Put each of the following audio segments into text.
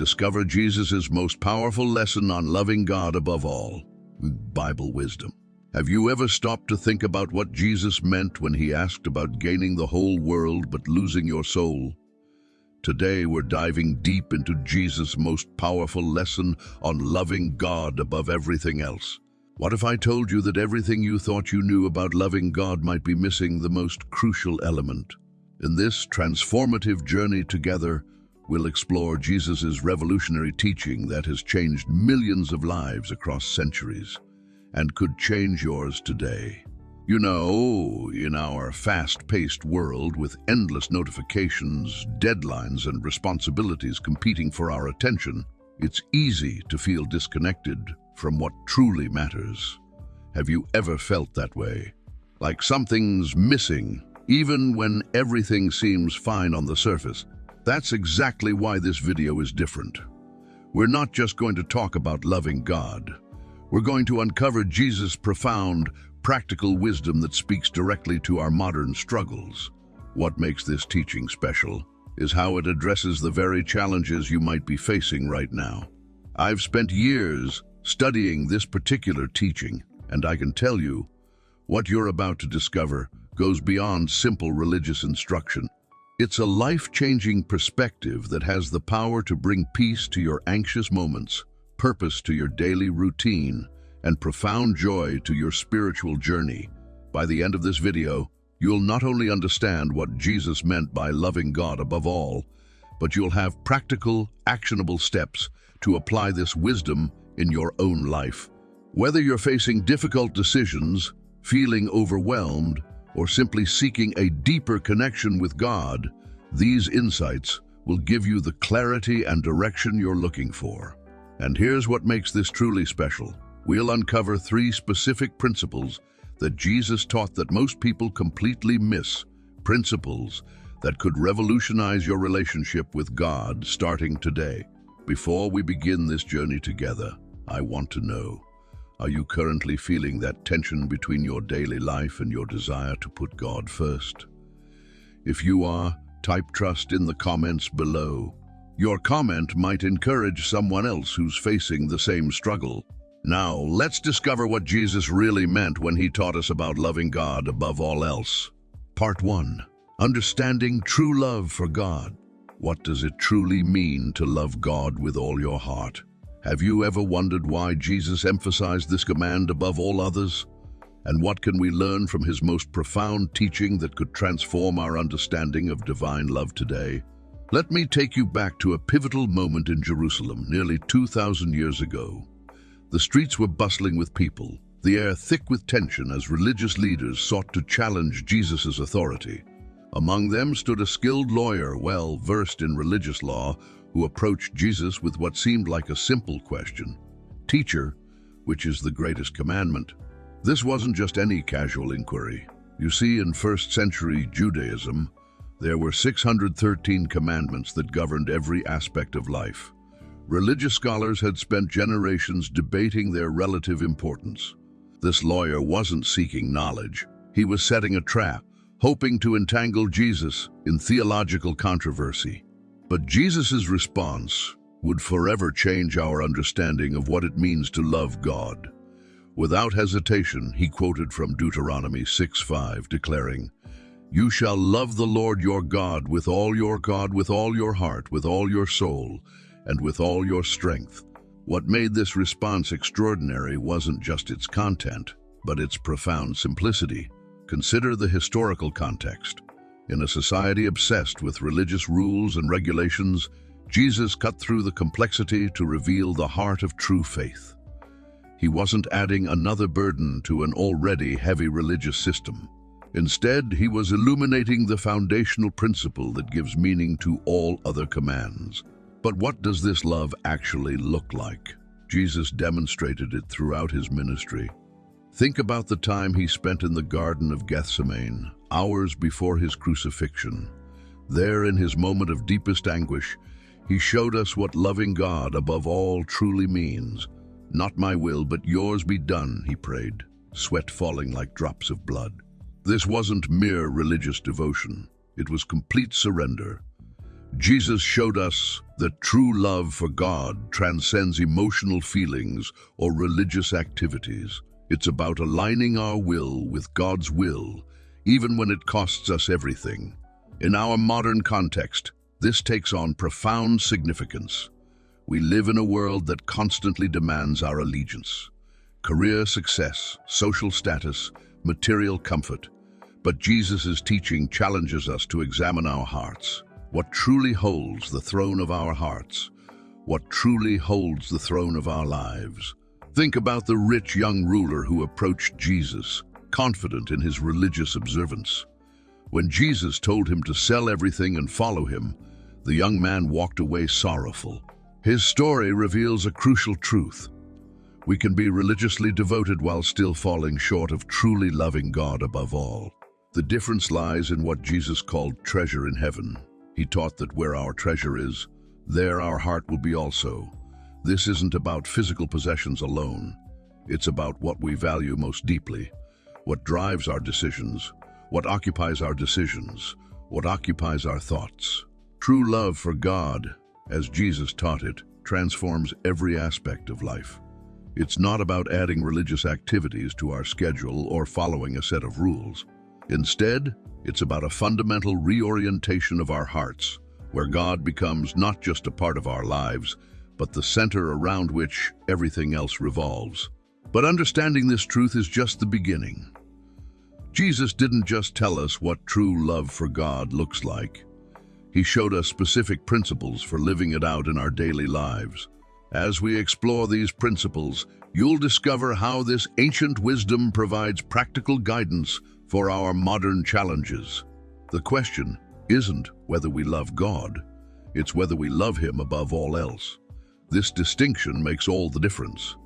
Discover Jesus' most powerful lesson on loving God above all, with Bible wisdom. Have you ever stopped to think about what Jesus meant when he asked about gaining the whole world but losing your soul? Today we're diving deep into Jesus' most powerful lesson on loving God above everything else. What if I told you that everything you thought you knew about loving God might be missing the most crucial element? In this transformative journey together, we'll explore Jesus' revolutionary teaching that has changed millions of lives across centuries and could change yours today. You know, in our fast-paced world with endless notifications, deadlines, and responsibilities competing for our attention, it's easy to feel disconnected from what truly matters. Have you ever felt that way? Like something's missing, even when everything seems fine on the surface? That's exactly why this video is different. We're not just going to talk about loving God. We're going to uncover Jesus' profound, practical wisdom that speaks directly to our modern struggles. What makes this teaching special is how it addresses the very challenges you might be facing right now. I've spent years studying this particular teaching, and I can tell you, what you're about to discover goes beyond simple religious instruction. It's a life-changing perspective that has the power to bring peace to your anxious moments, purpose to your daily routine, and profound joy to your spiritual journey. By the end of this video, you'll not only understand what Jesus meant by loving God above all, but you'll have practical, actionable steps to apply this wisdom in your own life. Whether you're facing difficult decisions, feeling overwhelmed, or simply seeking a deeper connection with God, these insights will give you the clarity and direction you're looking for. And here's what makes this truly special. We'll uncover 3 specific principles that Jesus taught that most people completely miss, principles that could revolutionize your relationship with God starting today. Before we begin this journey together, I want to know, are you currently feeling that tension between your daily life and your desire to put God first? If you are, type trust in the comments below. Your comment might encourage someone else who's facing the same struggle. Now, let's discover what Jesus really meant when he taught us about loving God above all else. Part 1. Understanding true love for God. What does it truly mean to love God with all your heart? Have you ever wondered why Jesus emphasized this command above all others? And what can we learn from his most profound teaching that could transform our understanding of divine love today? Let me take you back to a pivotal moment in Jerusalem nearly 2,000 years ago. The streets were bustling with people, the air thick with tension as religious leaders sought to challenge Jesus' authority. Among them stood a skilled lawyer, well-versed in religious law, who approached Jesus with what seemed like a simple question. "Teacher, which is the greatest commandment?" This wasn't just any casual inquiry. You see, in first-century Judaism, there were 613 commandments that governed every aspect of life. Religious scholars had spent generations debating their relative importance. This lawyer wasn't seeking knowledge. He was setting a trap, hoping to entangle Jesus in theological controversy. But Jesus' response would forever change our understanding of what it means to love God. Without hesitation, he quoted from Deuteronomy 6:5, declaring, "You shall love the Lord your God with all your heart, with all your soul, and with all your strength." What made this response extraordinary wasn't just its content, but its profound simplicity. Consider the historical context. In a society obsessed with religious rules and regulations, Jesus cut through the complexity to reveal the heart of true faith. He wasn't adding another burden to an already heavy religious system. Instead, he was illuminating the foundational principle that gives meaning to all other commands. But what does this love actually look like? Jesus demonstrated it throughout his ministry. Think about the time he spent in the Garden of Gethsemane, hours before his crucifixion. There, in his moment of deepest anguish, he showed us what loving God above all truly means. "Not my will, but yours be done," he prayed, sweat falling like drops of blood. This wasn't mere religious devotion. It was complete surrender. Jesus showed us that true love for God transcends emotional feelings or religious activities. It's about aligning our will with God's will, even when it costs us everything. In our modern context, this takes on profound significance. We live in a world that constantly demands our allegiance. Career success, social status, material comfort. But Jesus' teaching challenges us to examine our hearts. What truly holds the throne of our hearts? What truly holds the throne of our lives? Think about the rich young ruler who approached Jesus, confident in his religious observance. When Jesus told him to sell everything and follow him, the young man walked away sorrowful. His story reveals a crucial truth. We can be religiously devoted while still falling short of truly loving God above all. The difference lies in what Jesus called treasure in heaven. He taught that where our treasure is, there our heart will be also. This isn't about physical possessions alone. It's about what we value most deeply, what drives our decisions, what occupies our decisions, what occupies our thoughts. True love for God, as Jesus taught it, transforms every aspect of life. It's not about adding religious activities to our schedule or following a set of rules. Instead, it's about a fundamental reorientation of our hearts, where God becomes not just a part of our lives, but the center around which everything else revolves. But understanding this truth is just the beginning. Jesus didn't just tell us what true love for God looks like. He showed us specific principles for living it out in our daily lives. As we explore these principles, you'll discover how this ancient wisdom provides practical guidance for our modern challenges. The question isn't whether we love God, it's whether we love Him above all else. This distinction makes all the difference.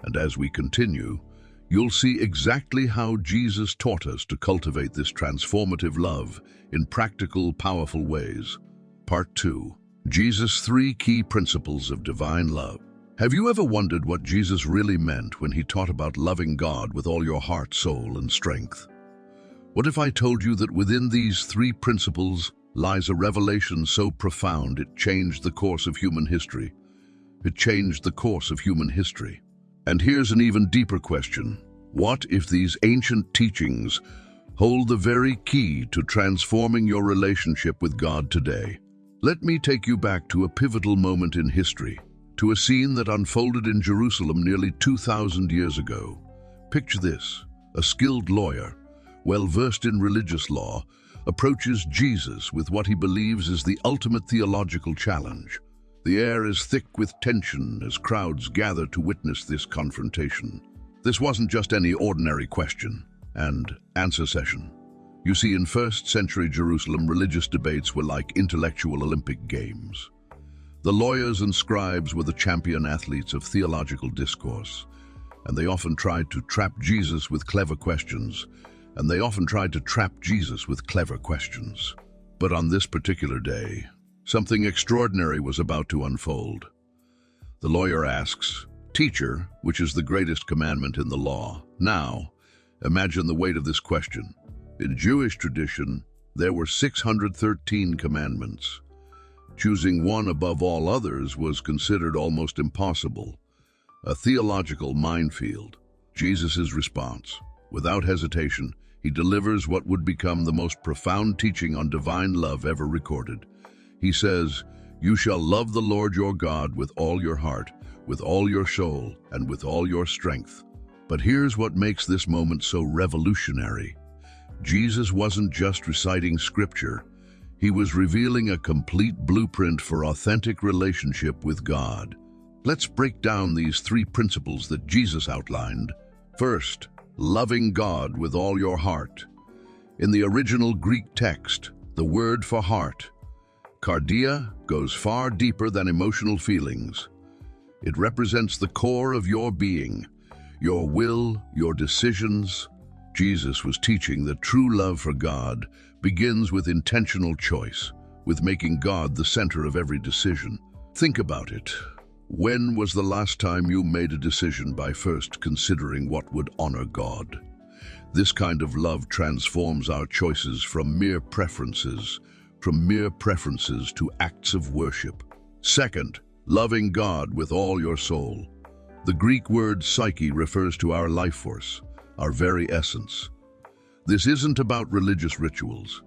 And as we continue, you'll see exactly how Jesus taught us to cultivate this transformative love in practical, powerful ways. Part 2. Jesus' 3 key principles of divine love. Have you ever wondered what Jesus really meant when He taught about loving God with all your heart, soul, and strength? What if I told you that within these 3 principles lies a revelation so profound it changed the course of human history? It changed the course of human history. And here's an even deeper question. What if these ancient teachings hold the very key to transforming your relationship with God today? Let me take you back to a pivotal moment in history, to a scene that unfolded in Jerusalem nearly 2,000 years ago. Picture this: a skilled lawyer, well-versed in religious law, approaches Jesus with what he believes is the ultimate theological challenge. The air is thick with tension as crowds gather to witness this confrontation. This wasn't just any ordinary question and answer session. You see, in first-century Jerusalem, religious debates were like intellectual Olympic games. The lawyers and scribes were the champion athletes of theological discourse, and they often tried to trap Jesus with clever questions, But on this particular day, something extraordinary was about to unfold. The lawyer asks, "Teacher, which is the greatest commandment in the law?" Now, imagine the weight of this question. In Jewish tradition, there were 613 commandments. Choosing one above all others was considered almost impossible, a theological minefield. Jesus' response: without hesitation, He delivers what would become the most profound teaching on divine love ever recorded. He says, "You shall love the Lord your God with all your heart, with all your soul, and with all your strength." But here's what makes this moment so revolutionary. Jesus wasn't just reciting scripture. He was revealing a complete blueprint for authentic relationship with God. Let's break down these 3 principles that Jesus outlined. First, loving God with all your heart. In the original Greek text, the word for heart, kardia, goes far deeper than emotional feelings. It represents the core of your being, your will, your decisions. Jesus was teaching that true love for God begins with intentional choice, with making God the center of every decision. Think about it. When was the last time you made a decision by first considering what would honor God? This kind of love transforms our choices from mere preferences, from mere preferences to acts of worship. Second, loving God with all your soul. The Greek word psyche refers to our life force, our very essence. This isn't about religious rituals.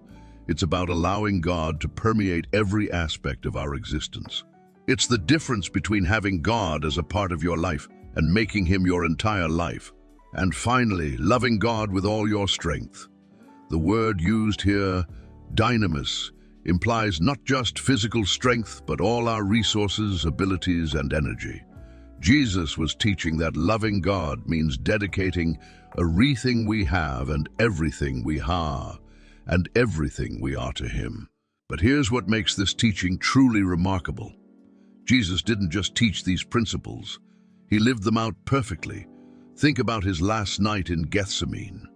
It's about allowing God to permeate every aspect of our existence. It's the difference between having God as a part of your life and making Him your entire life. And finally, loving God with all your strength. The word used here, dynamis, implies not just physical strength, but all our resources, abilities, and energy. Jesus was teaching that loving God means dedicating everything we have and everything we are, and everything we are to Him. But here's what makes this teaching truly remarkable. Jesus didn't just teach these principles, He lived them out perfectly. Think about His last night in Gethsemane.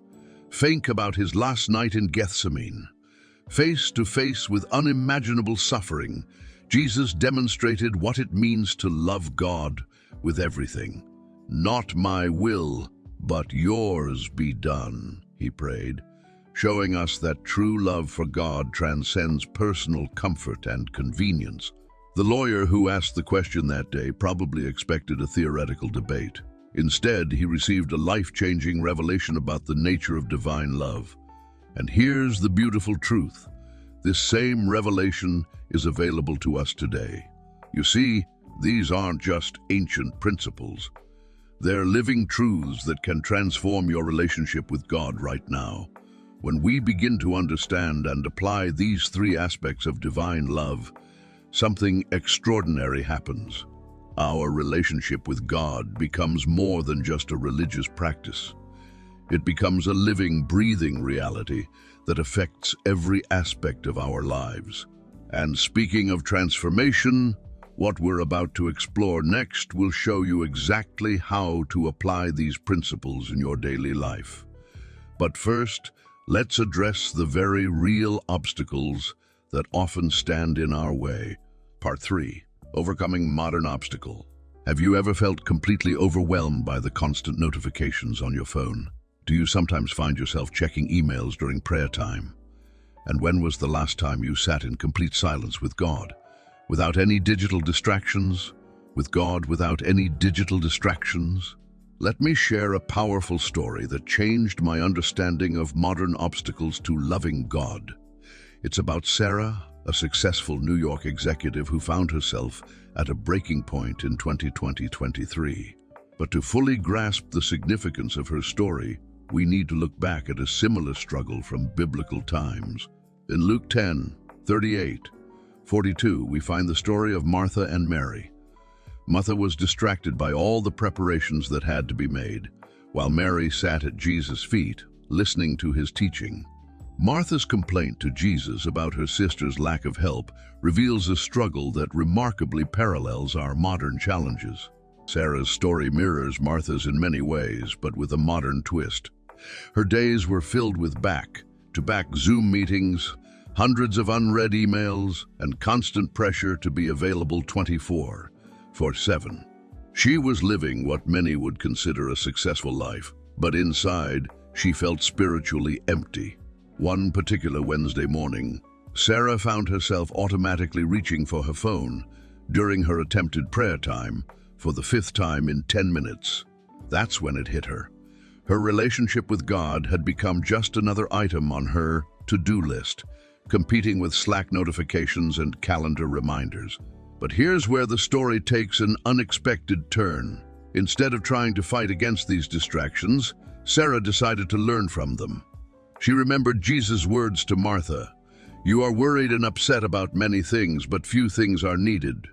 Think about His last night in Gethsemane. Face to face with unimaginable suffering, Jesus demonstrated what it means to love God with everything. "Not my will, but yours be done," He prayed, showing us that true love for God transcends personal comfort and convenience. The lawyer who asked the question that day probably expected a theoretical debate. Instead, he received a life-changing revelation about the nature of divine love. And here's the beautiful truth. This same revelation is available to us today. You see, these aren't just ancient principles. They're living truths that can transform your relationship with God right now. When we begin to understand and apply these three aspects of divine love, something extraordinary happens. Our relationship with God becomes more than just a religious practice. It becomes a living, breathing reality that affects every aspect of our lives. And speaking of transformation, what we're about to explore next will show you exactly how to apply these principles in your daily life. But first, let's address the very real obstacles that often stand in our way. Part 3. Overcoming modern obstacle. Have you ever felt completely overwhelmed by the constant notifications on your phone? Do you sometimes find yourself checking emails during prayer time? And when was the last time you sat in complete silence with God? Without any digital distractions? With God without any digital distractions? Let me share a powerful story that changed my understanding of modern obstacles to loving God. It's about Sarah, a successful New York executive who found herself at a breaking point in 2023. But to fully grasp the significance of her story, we need to look back at a similar struggle from biblical times. In Luke 10:38-42, we find the story of Martha and Mary. Martha was distracted by all the preparations that had to be made, while Mary sat at Jesus' feet, listening to His teaching. Martha's complaint to Jesus about her sister's lack of help reveals a struggle that remarkably parallels our modern challenges. Sarah's story mirrors Martha's in many ways, but with a modern twist. Her days were filled with back-to-back Zoom meetings, hundreds of unread emails, and constant pressure to be available 24/7. She was living what many would consider a successful life, but inside, she felt spiritually empty. One particular Wednesday morning, Sarah found herself automatically reaching for her phone during her attempted prayer time for the 5th time in 10 minutes. That's when it hit her. Her relationship with God had become just another item on her to-do list, competing with Slack notifications and calendar reminders. But here's where the story takes an unexpected turn. Instead of trying to fight against these distractions, Sarah decided to learn from them. She remembered Jesus' words to Martha, "You are worried and upset about many things, but few things are needed,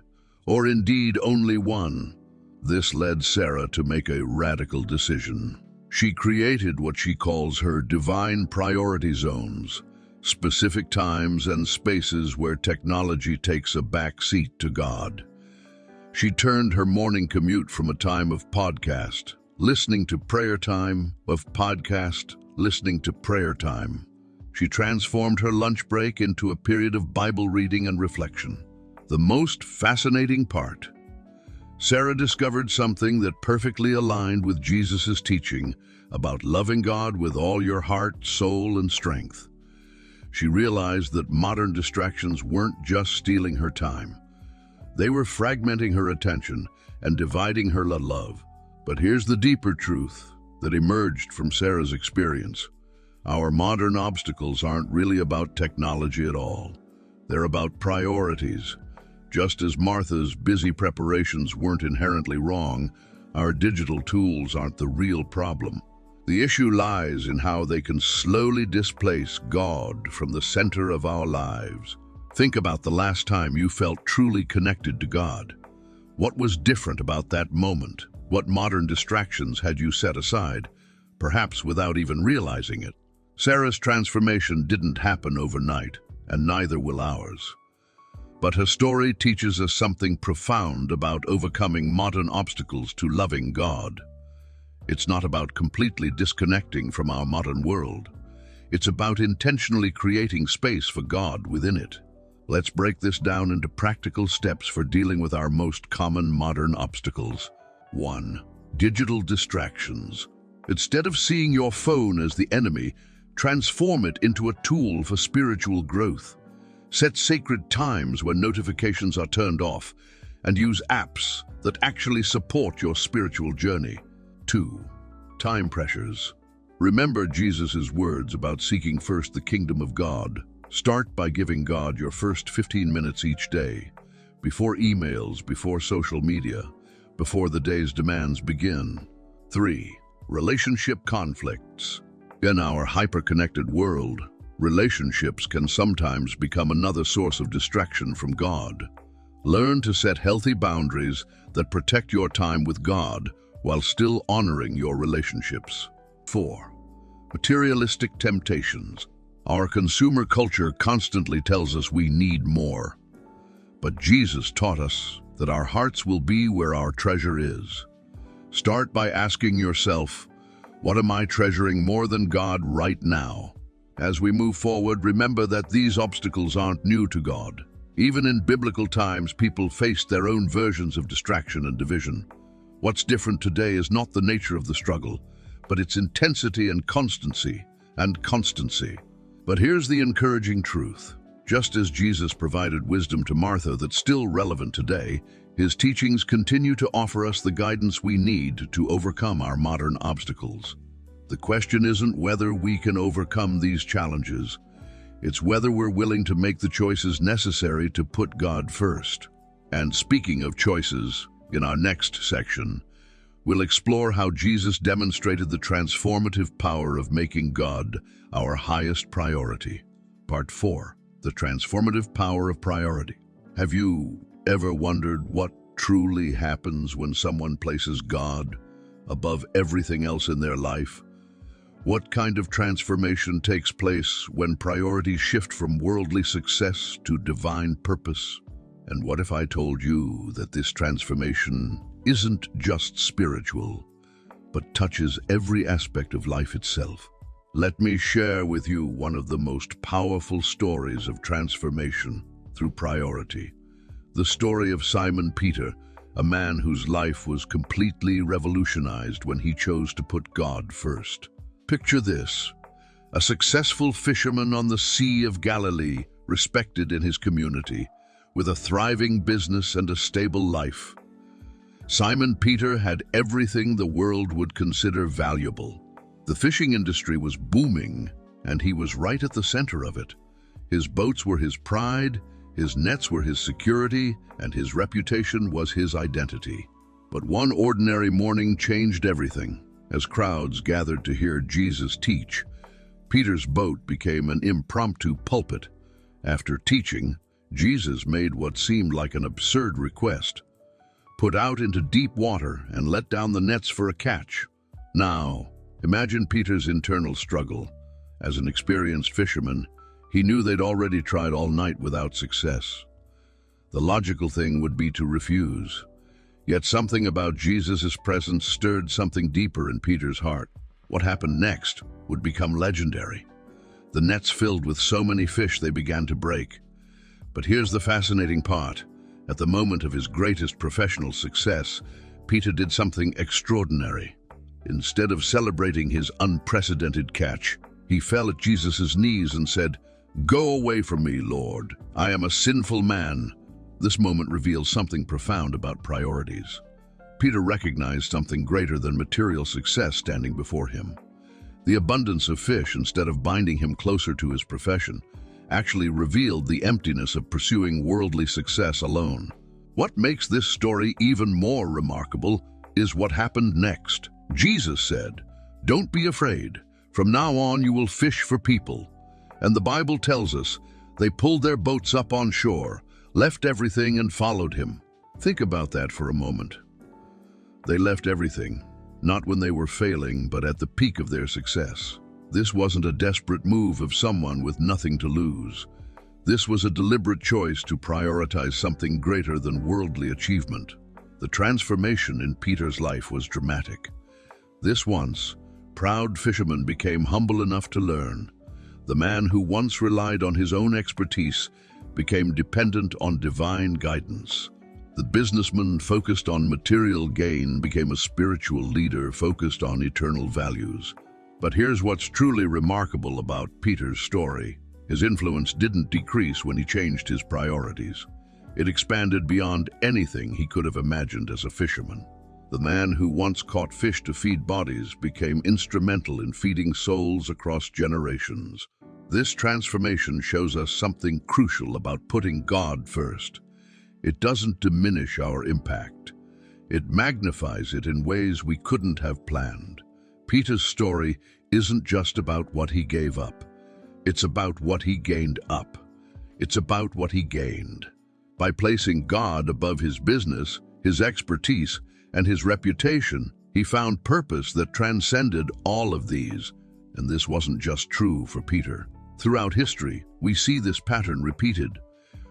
or indeed only one." This led Sarah to make a radical decision. She created what she calls her divine priority zones, specific times and spaces where technology takes a back seat to God. She turned her morning commute from a time of podcast, listening to prayer time, listening to prayer time. She transformed her lunch break into a period of Bible reading and reflection. The most fascinating part, Sarah discovered something that perfectly aligned with Jesus' teaching about loving God with all your heart, soul, and strength. She realized that modern distractions weren't just stealing her time. They were fragmenting her attention and dividing her love. But here's the deeper truth that emerged from Sarah's experience. Our modern obstacles aren't really about technology at all. They're about priorities. Just as Martha's busy preparations weren't inherently wrong, our digital tools aren't the real problem. The issue lies in how they can slowly displace God from the center of our lives. Think about the last time you felt truly connected to God. What was different about that moment? What modern distractions had you set aside, perhaps without even realizing it? Sarah's transformation didn't happen overnight, and neither will ours. But her story teaches us something profound about overcoming modern obstacles to loving God. It's not about completely disconnecting from our modern world. It's about intentionally creating space for God within it. Let's break this down into practical steps for dealing with our most common modern obstacles. 1. Digital distractions. Instead of seeing your phone as the enemy, transform it into a tool for spiritual growth. Set sacred times when notifications are turned off, and use apps that actually support your spiritual journey. 2. Time pressures. Remember Jesus' words about seeking first the kingdom of God. Start by giving God your first 15 minutes each day, before emails, before social media, before the day's demands begin. 3. Relationship conflicts. In our hyper-connected world, relationships can sometimes become another source of distraction from God. Learn to set healthy boundaries that protect your time with God while still honoring your relationships. 4. Materialistic temptations. Our consumer culture constantly tells us we need more. But Jesus taught us that our hearts will be where our treasure is. Start by asking yourself, what am I treasuring more than God right now? As we move forward, remember that these obstacles aren't new to God. Even in biblical times, people faced their own versions of distraction and division. What's different today is not the nature of the struggle, but its intensity and constancy. But here's the encouraging truth. Just as Jesus provided wisdom to Martha that's still relevant today, his teachings continue to offer us the guidance we need to overcome our modern obstacles. The question isn't whether we can overcome these challenges. It's whether we're willing to make the choices necessary to put God first. And speaking of choices, in our next section, we'll explore how Jesus demonstrated the transformative power of making God our highest priority. Part 4. The transformative power of priority. Have you ever wondered what truly happens when someone places God above everything else in their life? What kind of transformation takes place when priorities shift from worldly success to divine purpose? And what if I told you that this transformation isn't just spiritual, but touches every aspect of life itself? Let me share with you one of the most powerful stories of transformation through priority. The story of Simon Peter, a man whose life was completely revolutionized when he chose to put God first. Picture this: a successful fisherman on the Sea of Galilee, respected in his community, with a thriving business and a stable life. Simon Peter had everything the world would consider valuable. The fishing industry was booming, and he was right at the center of it. His boats were his pride, his nets were his security, and his reputation was his identity. But one ordinary morning changed everything. As crowds gathered to hear Jesus teach, Peter's boat became an impromptu pulpit. After teaching, Jesus made what seemed like an absurd request: put out into deep water and let down the nets for a catch. Now, imagine Peter's internal struggle. As an experienced fisherman, he knew they'd already tried all night without success. The logical thing would be to refuse. Yet something about Jesus' presence stirred something deeper in Peter's heart. What happened next would become legendary. The nets filled with so many fish they began to break. But here's the fascinating part. At the moment of his greatest professional success, Peter did something extraordinary. Instead of celebrating his unprecedented catch, he fell at Jesus' knees and said, "Go away from me, Lord. I am a sinful man." This moment reveals something profound about priorities. Peter recognized something greater than material success standing before him. The abundance of fish, instead of binding him closer to his profession, actually revealed the emptiness of pursuing worldly success alone. What makes this story even more remarkable is what happened next. Jesus said, "Don't be afraid. From now on you will fish for people." And the Bible tells us they pulled their boats up on shore, left everything and followed him. Think about that for a moment. They left everything, not when they were failing, but at the peak of their success. This wasn't a desperate move of someone with nothing to lose. This was a deliberate choice to prioritize something greater than worldly achievement. The transformation in Peter's life was dramatic. This once proud fisherman became humble enough to learn. The man who once relied on his own expertise became dependent on divine guidance. The businessman focused on material gain became a spiritual leader focused on eternal values. But here's what's truly remarkable about Peter's story. His influence didn't decrease when he changed his priorities. It expanded beyond anything he could have imagined as a fisherman. The man who once caught fish to feed bodies became instrumental in feeding souls across generations. This transformation shows us something crucial about putting God first. It doesn't diminish our impact. It magnifies it in ways we couldn't have planned. Peter's story isn't just about what he gave up. It's about what he gained up. It's about what he gained. By placing God above his business, his expertise, and his reputation, he found purpose that transcended all of these. And this wasn't just true for Peter. Throughout history, we see this pattern repeated.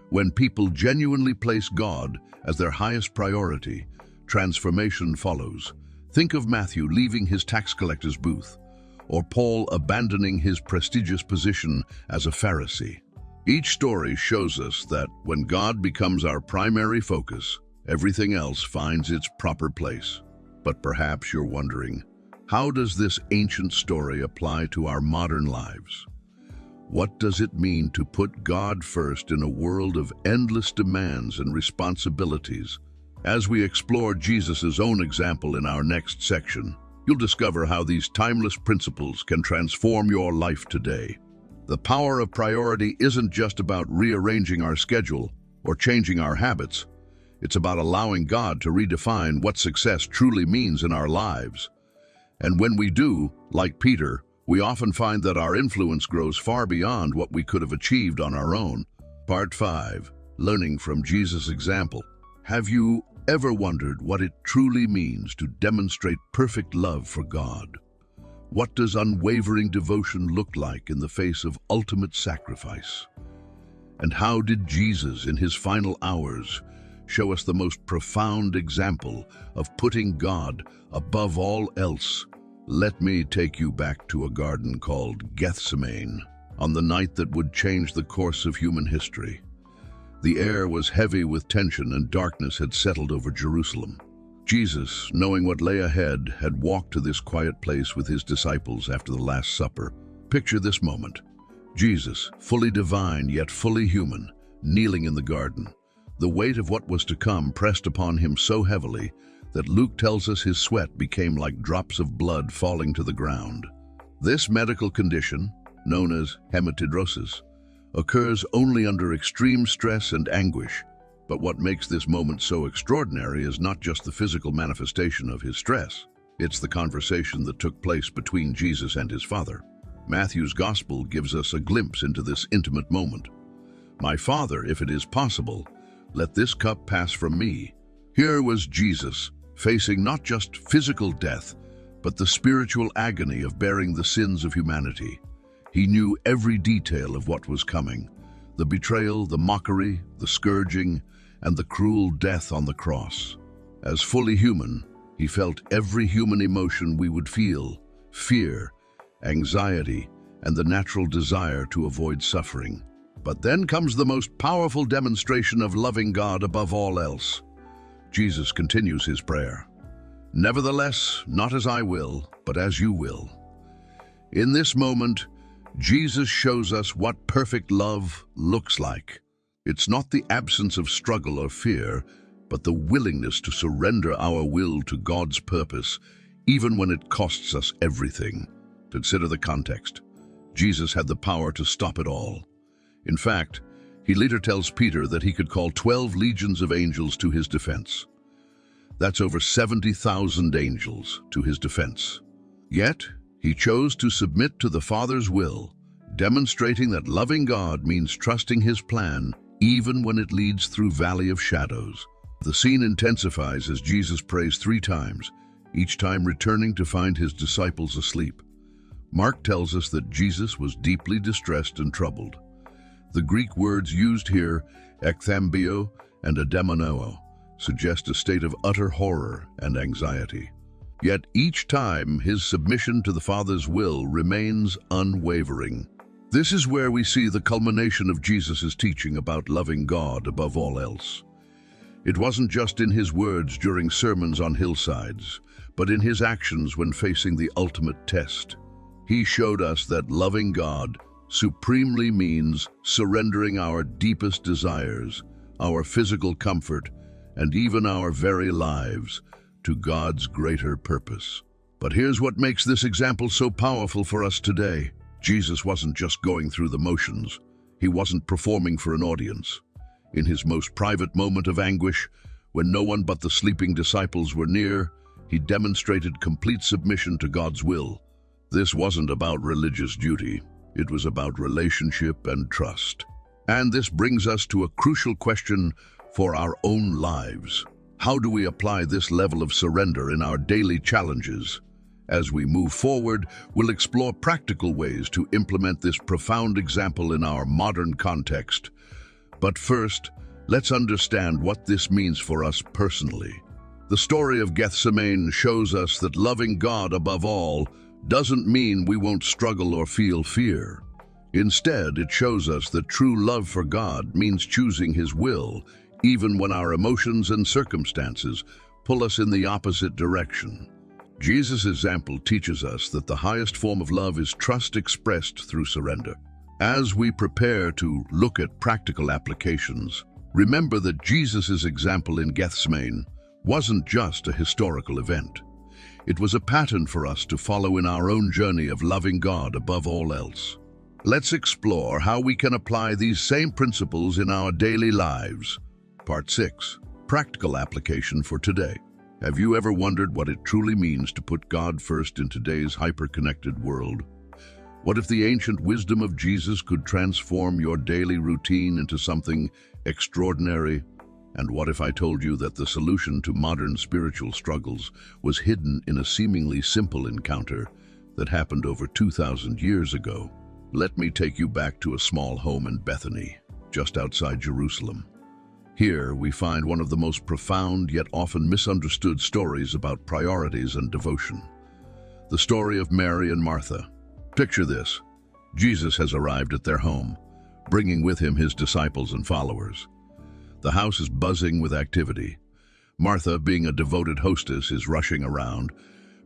When people genuinely place God as their highest priority, transformation follows. Think of Matthew leaving his tax collector's booth, or Paul abandoning his prestigious position as a Pharisee. Each story shows us that when God becomes our primary focus, everything else finds its proper place. But perhaps you're wondering, how does this ancient story apply to our modern lives? What does it mean to put God first in a world of endless demands and responsibilities? As we explore Jesus' own example in our next section, you'll discover how these timeless principles can transform your life today. The power of priority isn't just about rearranging our schedule or changing our habits. It's about allowing God to redefine what success truly means in our lives. And when we do, like Peter, we often find that our influence grows far beyond what we could have achieved on our own. Part 5. Learning from Jesus' example. Have you ever wondered what it truly means to demonstrate perfect love for God? What does unwavering devotion look like in the face of ultimate sacrifice? And how did Jesus, in his final hours, show us the most profound example of putting God above all else? Let me take you back to a garden called Gethsemane, on the night that would change the course of human history. The air was heavy with tension and darkness had settled over Jerusalem. Jesus, knowing what lay ahead, had walked to this quiet place with his disciples after the Last Supper. Picture this moment. Jesus, fully divine yet fully human, kneeling in the garden. The weight of what was to come pressed upon him so heavily that Luke tells us his sweat became like drops of blood falling to the ground. This medical condition, known as hematidrosis, occurs only under extreme stress and anguish. But what makes this moment so extraordinary is not just the physical manifestation of his stress. It's the conversation that took place between Jesus and his Father. Matthew's Gospel gives us a glimpse into this intimate moment. "My Father, if it is possible, let this cup pass from me." Here was Jesus, facing not just physical death, but the spiritual agony of bearing the sins of humanity. He knew every detail of what was coming: the betrayal, the mockery, the scourging, and the cruel death on the cross. As fully human, he felt every human emotion we would feel: fear, anxiety, and the natural desire to avoid suffering. But then comes the most powerful demonstration of loving God above all else. Jesus continues his prayer. "Nevertheless, not as I will, but as you will." In this moment, Jesus shows us what perfect love looks like. It's not the absence of struggle or fear, but the willingness to surrender our will to God's purpose, even when it costs us everything. Consider the context. Jesus had the power to stop it all. In fact, he later tells Peter that he could call 12 legions of angels to his defense. That's over 70,000 angels to his defense. Yet, he chose to submit to the Father's will, demonstrating that loving God means trusting his plan, even when it leads through valley of shadows. The scene intensifies as Jesus prays 3 times, each time returning to find his disciples asleep. Mark tells us that Jesus was deeply distressed and troubled. The Greek words used here, ekthambio and ademonoo, suggest a state of utter horror and anxiety. Yet each time his submission to the Father's will remains unwavering. This is where we see the culmination of Jesus' teaching about loving God above all else. It wasn't just in his words during sermons on hillsides, but in his actions when facing the ultimate test. He showed us that loving God supremely means surrendering our deepest desires, our physical comfort, and even our very lives to God's greater purpose. But here's what makes this example so powerful for us today. Jesus wasn't just going through the motions. He wasn't performing for an audience. In his most private moment of anguish, when no one but the sleeping disciples were near, he demonstrated complete submission to God's will. This wasn't about religious duty. It was about relationship and trust. And this brings us to a crucial question for our own lives. How do we apply this level of surrender in our daily challenges? As we move forward, we'll explore practical ways to implement this profound example in our modern context. But first, let's understand what this means for us personally. The story of Gethsemane shows us that loving God above all doesn't mean we won't struggle or feel fear. Instead, it shows us that true love for God means choosing his will, even when our emotions and circumstances pull us in the opposite direction. Jesus' example teaches us that the highest form of love is trust expressed through surrender. As we prepare to look at practical applications, remember that Jesus' example in Gethsemane wasn't just a historical event. It was a pattern for us to follow in our own journey of loving God above all else. Let's explore how we can apply these same principles in our daily lives. Part 6. Practical application for today. Have you ever wondered what it truly means to put God first in today's hyper-connected world? What if the ancient wisdom of Jesus could transform your daily routine into something extraordinary? And what if I told you that the solution to modern spiritual struggles was hidden in a seemingly simple encounter that happened over 2,000 years ago? Let me take you back to a small home in Bethany, just outside Jerusalem. Here we find one of the most profound yet often misunderstood stories about priorities and devotion. The story of Mary and Martha. Picture this. Jesus has arrived at their home, bringing with him his disciples and followers. The house is buzzing with activity. Martha, being a devoted hostess, is rushing around,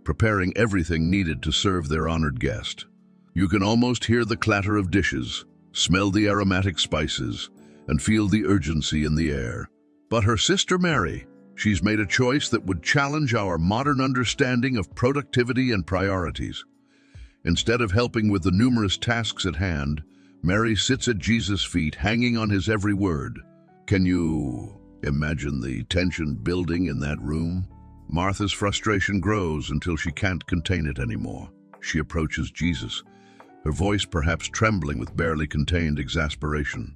preparing everything needed to serve their honored guest. You can almost hear the clatter of dishes, smell the aromatic spices, and feel the urgency in the air. But her sister Mary, she's made a choice that would challenge our modern understanding of productivity and priorities. Instead of helping with the numerous tasks at hand, Mary sits at Jesus' feet, hanging on his every word. Can you imagine the tension building in that room? Martha's frustration grows until she can't contain it anymore. She approaches Jesus, her voice perhaps trembling with barely contained exasperation.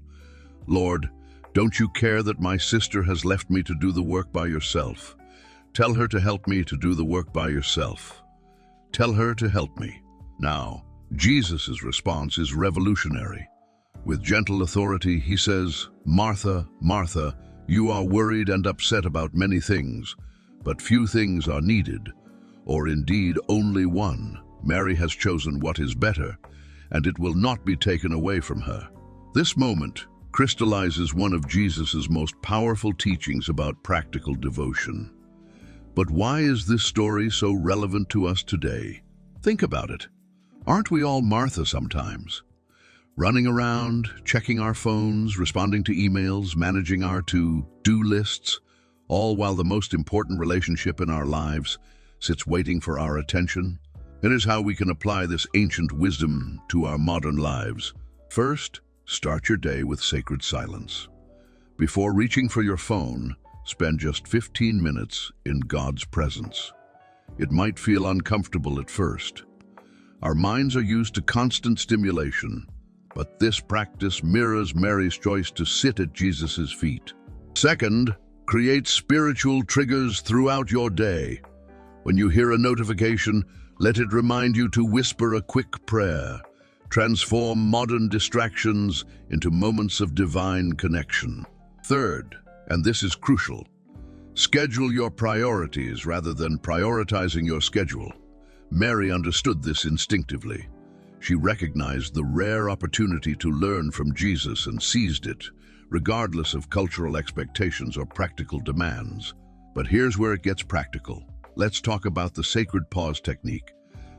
Lord, don't you care that my sister has left me to do the work by yourself? Tell her to help me to do the work by yourself. Tell her to help me. Now, Jesus' response is revolutionary. With gentle authority, he says, Martha, Martha, you are worried and upset about many things, but few things are needed, or indeed only one. Mary has chosen what is better, and it will not be taken away from her. This moment crystallizes one of Jesus' most powerful teachings about practical devotion. But why is this story so relevant to us today? Think about it. Aren't we all Martha sometimes? Running around, checking our phones, responding to emails, managing our to-do lists, all while the most important relationship in our lives sits waiting for our attention. It is how we can apply this ancient wisdom to our modern lives. First, start your day with sacred silence. Before reaching for your phone, spend just 15 minutes in God's presence. It might feel uncomfortable at first. Our minds are used to constant stimulation, but this practice mirrors Mary's choice to sit at Jesus' feet. Second, create spiritual triggers throughout your day. When you hear a notification, let it remind you to whisper a quick prayer. Transform modern distractions into moments of divine connection. Third, and this is crucial, schedule your priorities rather than prioritizing your schedule. Mary understood this instinctively. She recognized the rare opportunity to learn from Jesus and seized it, regardless of cultural expectations or practical demands. But here's where it gets practical. Let's talk about the sacred pause technique.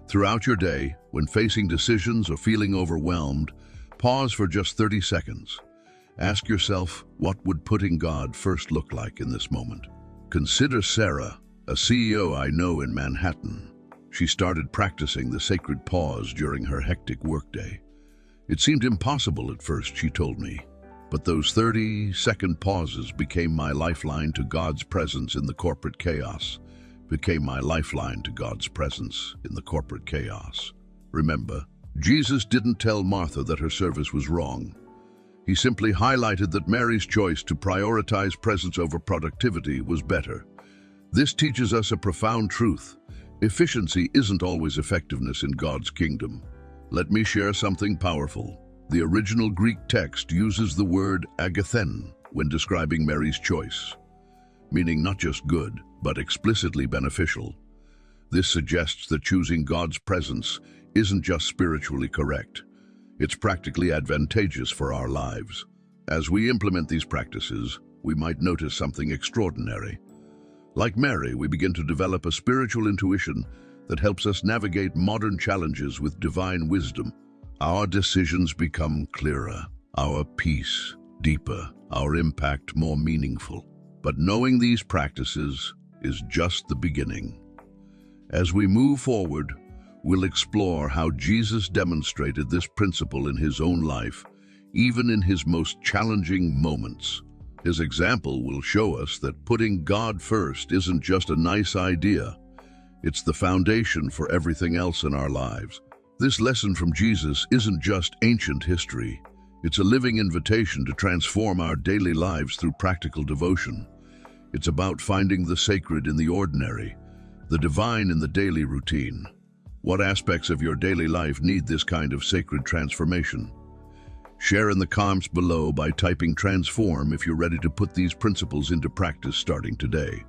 Throughout your day, when facing decisions or feeling overwhelmed, pause for just 30 seconds. Ask yourself, what would putting God first look like in this moment? Consider Sarah, a CEO I know in Manhattan. She started practicing the sacred pause during her hectic workday. It seemed impossible at first, she told me, but those 30-second pauses became my lifeline to God's presence in the corporate chaos. Remember, Jesus didn't tell Martha that her service was wrong. He simply highlighted that Mary's choice to prioritize presence over productivity was better. This teaches us a profound truth. Efficiency isn't always effectiveness in God's kingdom. Let me share something powerful. The original Greek text uses the word agathen when describing Mary's choice, meaning not just good, but explicitly beneficial. This suggests that choosing God's presence isn't just spiritually correct. It's practically advantageous for our lives. As we implement these practices, we might notice something extraordinary. Like Mary, we begin to develop a spiritual intuition that helps us navigate modern challenges with divine wisdom. Our decisions become clearer, our peace deeper, our impact more meaningful. But knowing these practices is just the beginning. As we move forward, we'll explore how Jesus demonstrated this principle in his own life, even in his most challenging moments. His example will show us that putting God first isn't just a nice idea. It's the foundation for everything else in our lives. This lesson from Jesus isn't just ancient history. It's a living invitation to transform our daily lives through practical devotion. It's about finding the sacred in the ordinary, the divine in the daily routine. What aspects of your daily life need this kind of sacred transformation? Share in the comments below by typing transform if you're ready to put these principles into practice starting today.